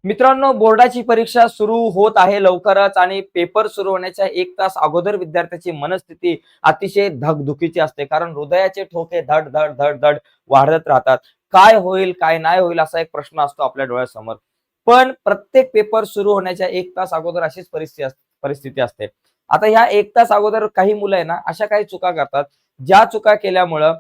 मित्रांनो, बोर्डाची परीक्षा सुरू होत आहे लवकरच आणि पेपर सुरू होण्याच्या 1 तास अगोदर विद्यार्थ्याची मनस्थिती अतिशय धकधुकीची असते. कारण हृदयाचे ठोके धड, धड, धड, धड वाढत राहतात. काय होईल, काय नाही होईल असा एक प्रश्न असतो आपल्या डोळ्यासमोर. पण प्रत्येक पेपर सुरू होण्याच्या 1 तास अगोदर अशीच परिस्थिती असते. आता ह्या 1 तास अगोदर काही मुलं आहे ना, अशा काही चुका करतात, ज्या चुका केल्यामुळं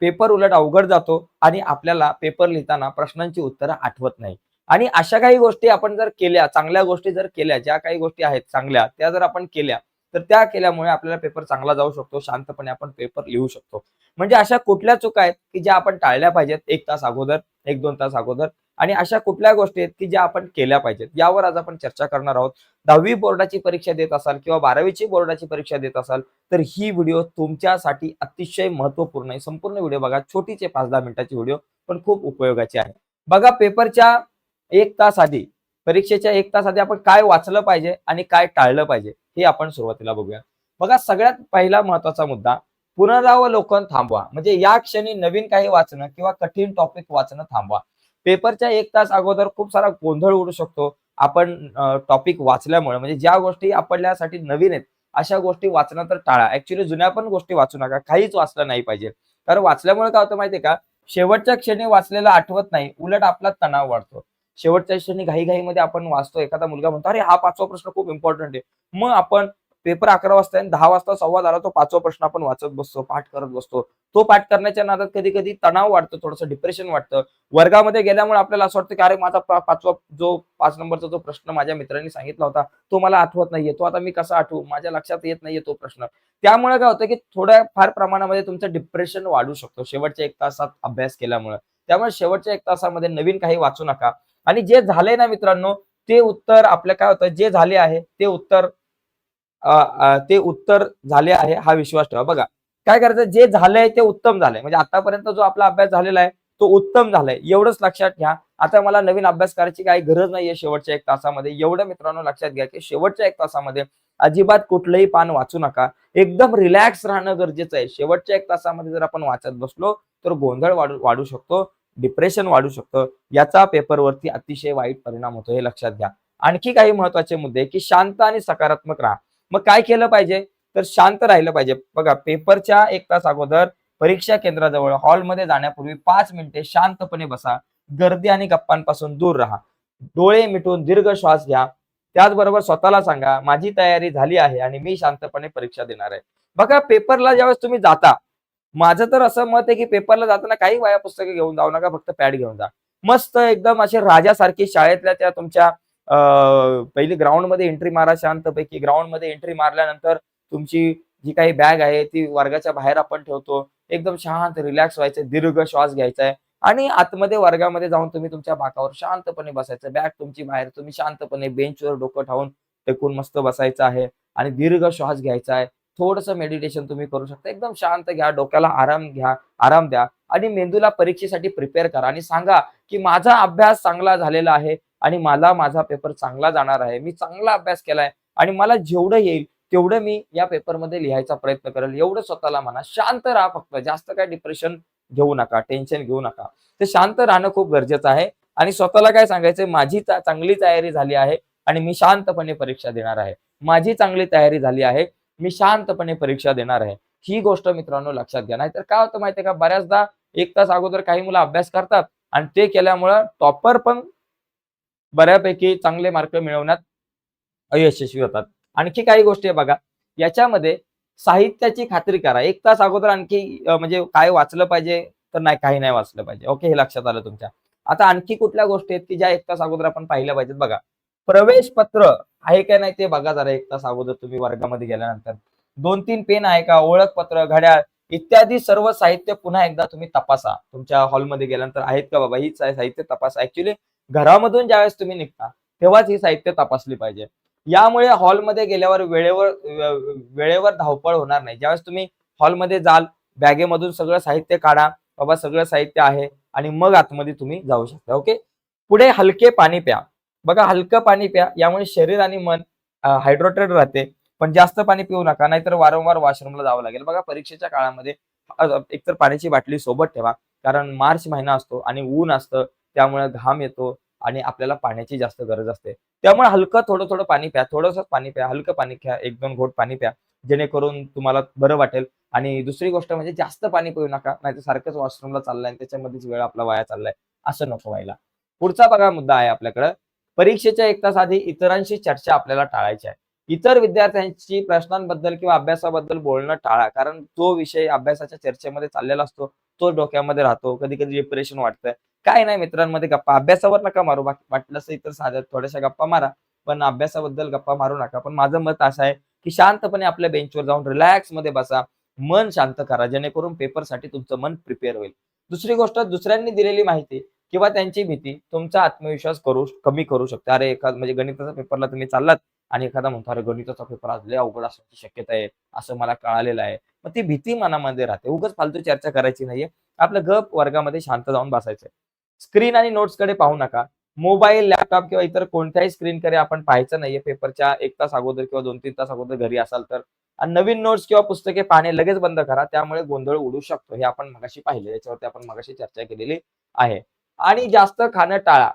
पेपर उलट अवघड जातो आणि आपल्याला पेपर लिहिताना प्रश्नांची उत्तरं आठवत नाही. आणि अशा काही गोष्टी आपण जर केल्या, चांगल्या गोष्टी जर केल्या, ज्या काही गोष्टी आहेत चांगल्या, त्या जर आपण केल्या, तर त्या केल्यामुळे आपल्याला पेपर चांगला जाऊ शकतो. शांतपणे आपण पेपर लिहू शकतो. म्हणजे अशा कुठल्या चुका आहेत, की ज्या आपण टाळल्या पाहिजेत 1 तास अगोदर, 1-2 तास अगोदर आणि अशा कुठल्या गोष्टी आहेत, की ज्या आपण केल्या पाहिजेत. यावर आज आपण चर्चा करणार आहोत. 10वी बोर्डाची परीक्षा देत असाल किंवा 12वीची बोर्डाची परीक्षा देत असाल, तर ही व्हिडिओ तुमच्यासाठी अतिशय महत्त्वपूर्ण आहे. संपूर्ण व्हिडिओ बघा. छोटीच 5-10 मिनिटाची व्हिडिओ, पण खूप उपयोगाची आहे. बघा पेपरच्या 1 तास आधी, परीक्षेच्या 1 तास आधी आपण काय वाचलं पाहिजे आणि काय टाळलं पाहिजे, हे आपण सुरुवातीला बघूया. बघा सगळ्यात पहिला महत्त्वाचा मुद्दा, पुनरावलोकन थांबवा. म्हणजे या क्षणी नवीन काही वाचणं किंवा कठीण टॉपिक वाचणं थांबवा. पेपरच्या 1 तास अगोदर खूप सारा गोंधळ उडू शकतो. आपण टॉपिक वाचल्यामुळे म्हणजे ज्या गोष्टी आपल्यासाठी नवीन आहेत, अशा गोष्टी वाचणं तर टाळा. ॲक्चुअली जुन्या पण गोष्टी वाचू नका. काहीच वाचलं नाही पाहिजे. कारण वाचल्यामुळे काय होतं माहिती का? शेवटच्या क्षणी वाचलेलं आठवत नाही, उलट आपला तणाव वाढतो. शेवटच्या क्षणी घाईघाईमध्ये आपण वाचतो. एखादा मुलगा म्हणतो, "अरे, हा 5वा प्रश्न खूप इम्पोर्टंट आहे." मग आपण पेपर 11 वाजता आणि 10 वाजता संवाद आला, तो 5वा प्रश्न आपण वाचत बसतो, पाठ करत बसतो. तो पाठ करण्याच्या नादात कधी-कधी तणाव वाढतो, थोडंसं डिप्रेशन वाटतं. वर्गामध्ये गेल्यामुळे आपल्याला असं वाटतं, की "अरे, माझा 5वा जो 5 नंबरचा जो प्रश्न माझ्या मित्रांनी सांगितला होता, तो मला आठवत नाहीये. तो आता मी कसा आठवू? माझ्या लक्षात येत नाहीये तो प्रश्न." त्यामुळे काय होतं, की थोड्या फार प्रमाणामध्ये तुमचं डिप्रेशन वाढू शकतो शेवटच्या 1 तासात अभ्यास केल्यामुळे. त्यामुळे शेवटच्या 1 तासामध्ये नवीन काही वाचू नका. आणि जे झालंय ना मित्रांनो, ते उत्तर आपलं काय होतं, जे झाले आहे ते उत्तर झाले आहे हा विश्वास ठेवा. बघा, काय करायचं जे झालंय ते उत्तम झालंय. म्हणजे आतापर्यंत जो आपला अभ्यास झालेला आहे, तो उत्तम झालाय. एवढंच लक्षात घ्या. आता मला नवीन अभ्यास करायची काही गरज नाहीये शेवटच्या 1 तासामध्ये. एवढं मित्रांनो लक्षात घ्या, की शेवटच्या 1 तासामध्ये अजिबात कुठलंही पान वाचू नका. एकदम रिलॅक्स राहणं गरजेचं आहे. शेवटच्या 1 तासामध्ये जर आपण वाचत बसलो, तर गोंधळ वाढू वाढू शकतो, डिप्रेशन वाढू शकतं. याचा पेपरवरती अतिशय वाईट परिणाम होतो, हे लक्षात घ्या. आणखी काही महत्त्वाचे मुद्दे, की शांत आणि सकारात्मक राहा. मग काय केलं पाहिजे? तर शांत राहिलं पाहिजे. बघा पेपरच्या 1 तास अगोदर परीक्षा केंद्राजवळ हॉलमध्ये जाण्यापूर्वी 5 मिनिटे शांतपणे बसा. गर्दी आणि गप्पांपासून दूर राहा. डोळे मिटून दीर्घ श्वास घ्या. त्याचबरोबर स्वतःला सांगा, "माझी तयारी झाली आहे आणि मी शांतपणे परीक्षा देणार आहे." बघा पेपरला ज्यावेळेस तुम्ही जाता, माझं तर असं मत आहे, की पेपरला जाताना काही वह्या पुस्तकं घेऊन जाऊ नका, फक्त पॅड घेऊन जा. मस्त एकदम असे राजासारखी शाळेतल्या त्या तुमच्या पहिली ग्राउंडमध्ये एंट्री मारा शांतपैकी. ग्राउंडमध्ये एंट्री मारल्यानंतर तुमची जी काही बॅग आहे ती वर्गाच्या बाहेर आपण ठेवतो. एकदम शांत रिलॅक्स व्हायचं, दीर्घ श्वास घ्यायचा आहे आणि आतमध्ये वर्गामध्ये जाऊन तुम्ही तुमच्या बाकावर शांतपणे बसायचं. बॅग तुमची बाहेर, तुम्ही शांतपणे बेंचवर डोकं टेकून मस्त बसायचं आहे आणि दीर्घ श्वास घ्यायचा आहे. थोडंसं मेडिटेशन तुम्ही करू शकता. एकदम शांत घ्या, डोक्याला आराम द्या आणि मेंदूला परीक्षेसाठी प्रिपेअर करा आणि सांगा, की माझा अभ्यास चांगला झालेला आहे आणि मला माझा पेपर चांगला जाणार आहे. मी चांगला अभ्यास केलाय आणि मला जेवढं येईल तेवढं मी या पेपरमध्ये लिहायचा प्रयत्न करेल. एवढं स्वतःला म्हणा. शांत राहा फक्त. जास्त काही डिप्रेशन घेऊ नका, टेन्शन घेऊ नका. तर शांत राहणं खूप गरजेचं आहे आणि स्वतःला काय सांगायचंय, माझी चांगली तयारी झाली आहे आणि मी शांतपणे परीक्षा देणार आहे. माझी चांगली तयारी झाली आहे. मी शांतपणे परीक्षा देणार आहे. ही गोष्ट मित्रांनो लक्षात घ्या. नाहीतर काय होतं माहिती का, बऱ्याचदा 1 तास अगोदर काही मुलं अभ्यास करतात आणि ते केल्यामुळं टॉपर पण बऱ्यापैकी चांगले मार्क मिळवण्यात अयशस्वी होतात. आणखी काही गोष्टी आहे बघा, याच्यामध्ये साहित्याची खात्री करा. 1 तास अगोदर आणखी म्हणजे काय वाचलं पाहिजे, तर नाही काही नाही वाचलं पाहिजे. ओके, हे लक्षात आलं तुमच्या. आता आणखी कुठल्या गोष्टी आहेत, की ज्या 1 तास अगोदर आपण पाहिल्या पाहिजेत बघा. प्रवेश पत्र आहे का नाही ते बघा जरा 1 तास अगोदर तुम्ही वर्गामध्ये गेल्यानंतर. 2-3 पेन आहे का, ओळखपत्र, घड्याळ इत्यादी सर्व साहित्य पुन्हा एकदा तुम्ही तपासा. तुमच्या हॉलमध्ये गेल्यानंतर आहेत का बाबा, ही साहित्य तपासा. ॲक्चुअली घरामधून ज्यावेळेस तुम्ही निघता, तेव्हाच ही साहित्य तपासली पाहिजे. यामुळे हॉलमध्ये गेल्यावर वेळेवर धावपळ होणार नाही. ज्यावेळेस तुम्ही हॉलमध्ये जाल, बॅगेमधून सगळं साहित्य काढा. बाबा सगळं साहित्य आहे आणि मग आतमध्ये तुम्ही जाऊ शकता. ओके. पुढे हलके पाणी प्या. बघा हलकं पाणी प्या. यामुळे शरीर आणि मन हायड्रेटेड राहते. पण जास्त पाणी पिऊ नका, नाहीतर वारंवार वॉशरूमला जावं लागेल. बघा परीक्षेच्या काळामध्ये एकतर पाण्याची बाटली सोबत ठेवा. कारण मार्च महिना असतो आणि ऊन असतं. त्यामुळे घाम येतो. आणि आपल्याला पाण्याची जास्त गरज असते. त्यामुळे हलकं थोडं पाणी प्या, थोडंसं पाणी प्या, हलकं पाणी घ्या, 1-2 घोट पाणी प्या, जेणेकरून तुम्हाला बरं वाटेल. आणि दुसरी गोष्ट म्हणजे जास्त पाणी पिऊ नका, नाहीतर सारखंच वॉशरूमला चाललाय आणि त्याच्यामध्येच वेळ आपला वाया चाललाय, असं नको व्हायला. पुढचा बघा मुद्दा आहे आपल्याकडं, परीक्षेच्या 1 तास आधी इतरांशी चर्चा आपल्याला टाळायची आहे. इतर विद्यार्थ्यांशी प्रश्नांबद्दल किंवा अभ्यासाबद्दल बोलणं टाळा. कारण तो विषय अभ्यासाच्या चर्चेमध्ये चाललेला असतो, तो डोक्यामध्ये राहतो. कधी-कधी डिप्रेशन वाटतं. काय नाही मित्रांमध्ये गप्पा, अभ्यासावर नका मारू. वाटलं असेल तर साध्या थोड्याशा गप्पा मारा, पण अभ्यासाबद्दल गप्पा मारू नका. पण माझं मत असं आहे, की शांतपणे आपल्या बेंचवर जाऊन रिलॅक्समध्ये बसा. मन शांत करा, जेणेकरून पेपरसाठी तुमचं मन प्रिपेअर होईल. दुसरी गोष्ट, दुसऱ्यांनी दिलेली माहिती किंवा त्यांची भीती तुमचा आत्मविश्वास कमी करू शकते. अरे, म्हणजे गणिताच्या पेपरला तुम्ही चाललात आणि एखादा म्हणतो, "अरे, गणिताचा पेपर आज लय अवघड असण्याची शक्यता आहे, असं मला कळालेलं आहे." मग ती भीती मनामध्ये राहते. उगाच फालतू चर्चा करायची नाहीये. आपलं गप वर्गामध्ये शांत जाऊन बसायचंय. स्क्रीन आणि नोट्सकडे पाहू नका. मोबाईल, लॅपटॉप किंवा इतर कोणत्याही स्क्रीनकडे आपण पाहायचं नाहीये. पेपरच्या 1 तास अगोदर किंवा 2-3 तास अगोदर घरी असाल तर. आणि नवीन नोट्स किंवा पुस्तके पाहणे लगेच बंद करा. त्यामुळे गोंधळ उडू शकतो. हे आपण मगाशी पाहिले. याच्यावरती आपण मगाशी चर्चा केलेली आहे. आणि जास्त खाणं टाळा.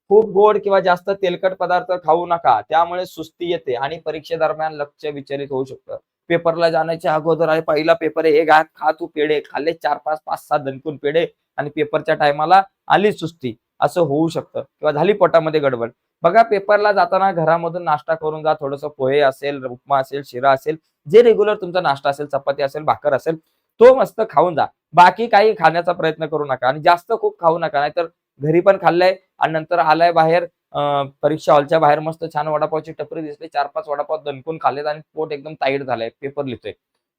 खूप गोड किंवा जास्त तेलकट पदार्थ खाऊ नका. त्यामुळे सुस्ती येते आणि परीक्षेदरम्यान लक्ष विचलित होऊ शकतं. पेपरला जाण्याच्या अगोदर "अरे पहिला पेपर आहे, हे घ्या, खा तू पेढे." खाल्ले 4-5, 5-6 दणकून पेढे आणि पेपरच्या टायमाला आली सुस्ती. असं होऊ शकतं किंवा झाली पोटामध्ये गडबड. बघा, पेपरला जाताना घरामधून नाश्ता करून जा. थोडंसं पोहे असेल, उपमा असेल, शिरा असेल, जे रेग्युलर तुमचा नाश्ता असेल, चपाती असेल, भाकर असेल, तो मस्त खाऊन जा. बाकी काही खाण्याचा प्रयत्न करू नका आणि जास्त खूप खाऊ नका. नाहीतर घरी पण खाल्लंय आणि नंतर आलाय बाहेर, परीक्षा हॉलच्या बाहेर मस्त छान वडापावची टपरी दिसली, 4-5 वडापाव दणकून खाल्लेत आणि पोट एकदम टाईट झालंय, पेपर लिहितोय.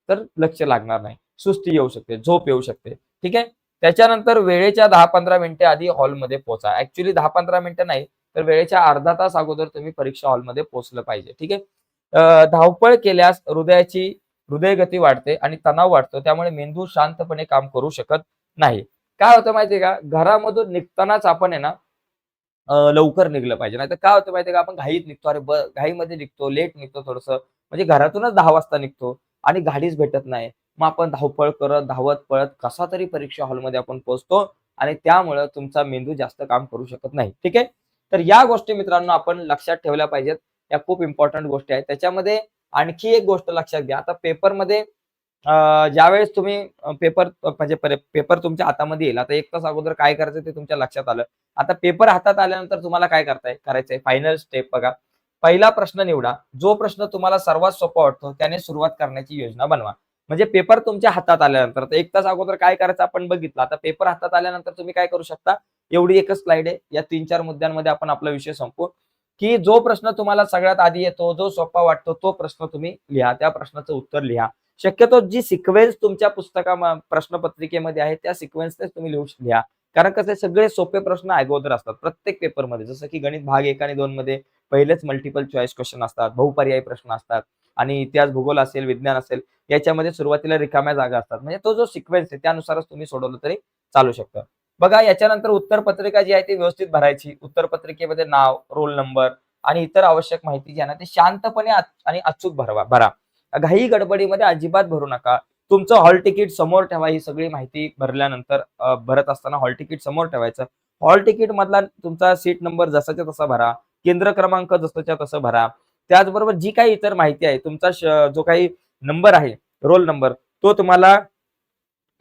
तर लक्ष लागणार नाही. सुस्ती येऊ शकते, झोप येऊ शकते. ठीक आहे? त्याच्यानंतर वेळेच्या 10-15 मिनिटे आधी हॉलमध्ये पोहोचा. ॲक्चुअली 10-15 मिनिटं नाही, तर वेळेच्या अर्धा तास अगोदर तुम्ही परीक्षा हॉलमध्ये पोहोचलं पाहिजे. ठीक आहे? धावपळ केल्यास हृदयगती वाढते आणि तणाव वाढतो. त्यामुळे मेंदू शांतपणे काम करू शकत नाही. काय होतं माहितीये का? घरामधून निघतानाच आपण आहे ना, लवकर निघालं पाहिजे. नाहीतर काय होतं माहितीये का? आपण घाईत निघतो. अरे, घाईमध्ये निघतो, लेट निघतो थोडंसं. म्हणजे घरातूनच 10 वाजता निघतो आणि गाडीच भेटत नाही. मग आपण धावपळ करत, धावत-पळत कसा तरी परीक्षा हॉलमध्ये आपण पोहोचतो आणि त्यामुळं तुमचा मेंदू जास्त काम करू शकत नाही. ठीक आहे? तर या गोष्टी मित्रांनो आपण लक्षात ठेवल्या पाहिजेत. या खूप इम्पोर्टंट गोष्टी आहेत. त्याच्यामध्ये आणखी एक गोष्ट लक्षात घ्या. आता पेपरमध्ये ज्यावेळेस तुम्ही म्हणजे पेपर तुमच्या हातामध्ये येईल. आता 1 तास अगोदर काय करायचं ते तुमच्या लक्षात आलं. आता पेपर हातात आल्यानंतर तुम्हाला काय करायचंय फायनल स्टेप बघा. पहिला प्रश्न निवडा. जो प्रश्न तुम्हाला सर्वात सोपा वाटतो त्याने सुरुवात करण्याची योजना बनवा. म्हणजे पेपर तुमच्या हातात आल्यानंतर आता 1 तास अगोदर काय करायचं आपण बघितलं. आता पेपर हातात आल्यानंतर तुम्ही काय करू शकता, एवढी एकच स्लाईड आहे. या 3-4 मुद्द्यांमध्ये आपण आपला विषय संपवू, की जो प्रश्न तुम्हाला सगळ्यात आधी येतो, जो सोपा वाटतो तो प्रश्न तुम्ही लिहा. त्या प्रश्नाचं उत्तर लिहा. शक्यतो जी सिक्वेन्स तुमच्या प्रश्नपत्रिकेमध्ये आहे त्या सिक्वेन्सनेच तुम्ही लिहा. कारण कसं सगळे सोपे प्रश्न अगोदर असतात प्रत्येक पेपरमध्ये. जसं की गणित भाग 1 आणि 2 मध्ये पहिलेच मल्टिपल चॉईस क्वेश्चन असतात, बहुपर्यायी प्रश्न असतात आणि इतिहास, भूगोल असेल, विज्ञान असेल, याच्यामध्ये सुरुवातीला रिकाम्या जागा असतात. म्हणजे तो जो सिक्वेन्स आहे त्यानुसारच तुम्ही सोडवलं तरी चालू शकतं. बघा, याच्यानंतर उत्तरपत्रिका जी आहे ती व्यवस्थित भरायची. उत्तरपत्रिकेमध्ये नाव, रोल नंबर आणि इतर आवश्यक माहिती जी आहे ना, ती शांतपणे आणि अचूक भरा. घाई गडबडीमध्ये अजिबात भरू नका. तुमचं हॉल तिकीट समोर ठेवा. ही सगळी माहिती भरल्यानंतर भरत असताना हॉल तिकीट समोर ठेवायचं. हॉल तिकीट मधला तुमचा सीट नंबर जसाच्या तसा भरा. केंद्र क्रमांक जसाच्या तसं भरा. त्याचबरोबर जी काही इतर माहिती आहे, तुमचा जो काही नंबर आहे, रोल नंबर, तो तुम्हाला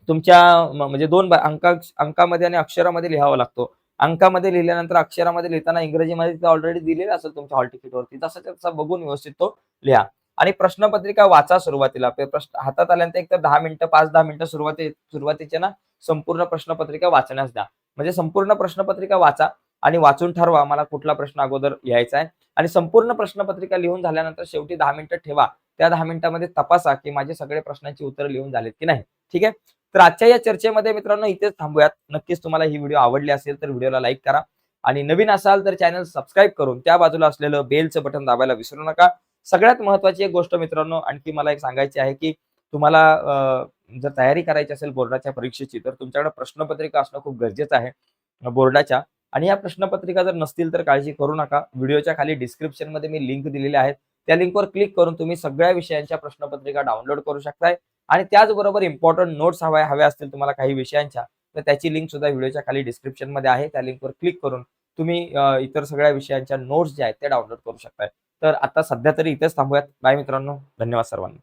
तुमच्या म्हणजे 2 अंकामध्ये आणि अक्षरामध्ये लिहावा लागतो. अंकामध्ये लिहिल्यानंतर अक्षरामध्ये लिहिताना इंग्रजीमध्ये ते ऑलरेडी दिलेलं असेल तुमच्या हॉल तिकीटवरती. तसाच्या तसा बघून व्यवस्थित तो लिहा. आणि प्रश्नपत्रिका वाचा सुरुवातीला. प्रश्न हातात आल्यानंतर एकतर 10 मिनिटं, 5-10 मिनिटं सुरुवातीचे ना संपूर्ण प्रश्नपत्रिका वाचण्यास द्या. म्हणजे संपूर्ण प्रश्नपत्रिका वाचा आणि वाचून ठरवा मला कुठला प्रश्न अगोदर लिहायचा आहे आणि संपूर्ण प्रश्नपत्रिका लिहून झाल्यानंतर शेवटी 10 मिनिटं ठेवा. त्या 10 मिनिटांमध्ये तपासा की माझे सगळे प्रश्नांची उत्तरं लिहून झालेत की नाही. ठीक आहे? तर आजच्या या चर्चेमध्ये मित्रांनो इथेच थांबूयात. नक्कीच तुम्हाला ही व्हिडिओ आवडली असेल तर व्हिडिओला लाईक करा आणि नवीन असाल तर चॅनल सबस्क्राईब करून त्या बाजूला असलेलं बेलचं बटन दाबायला विसरू नका. सगळ्यात महत्त्वाची एक गोष्ट मित्रांनो आणखी मला एक सांगायची आहे, की तुम्हाला जर तयारी करायची असेल बोर्डाच्या परीक्षेची तर तुमच्याकडे प्रश्नपत्रिका असणं खूप गरजेचं आहे बोर्डाच्या. आणि या प्रश्नपत्रिका जर नसतील तर काळजी करू नका. व्हिडिओच्या खाली डिस्क्रिप्शनमध्ये मी लिंक दिलेली आहेत. त्या लिंकवर क्लिक करून तुम्ही सगळ्या विषयांच्या प्रश्नपत्रिका डाउनलोड करू शकताय आणि त्याचबरोबर इम्पोर्टंट नोट्स हव्या असतील तुम्हाला काही विषयांच्या, तर त्याची लिंक सुद्धा व्हिडिओच्या खाली डिस्क्रिप्शनमध्ये आहे. त्या लिंकवर क्लिक करून तुम्ही इतर सगळ्या विषयांच्या नोट्स ज्या आहेत त्या डाउनलोड करू शकताय. तर आता सध्या तरी इथेच थांबूयात. बाय मित्रांनो. धन्यवाद सर्वांना.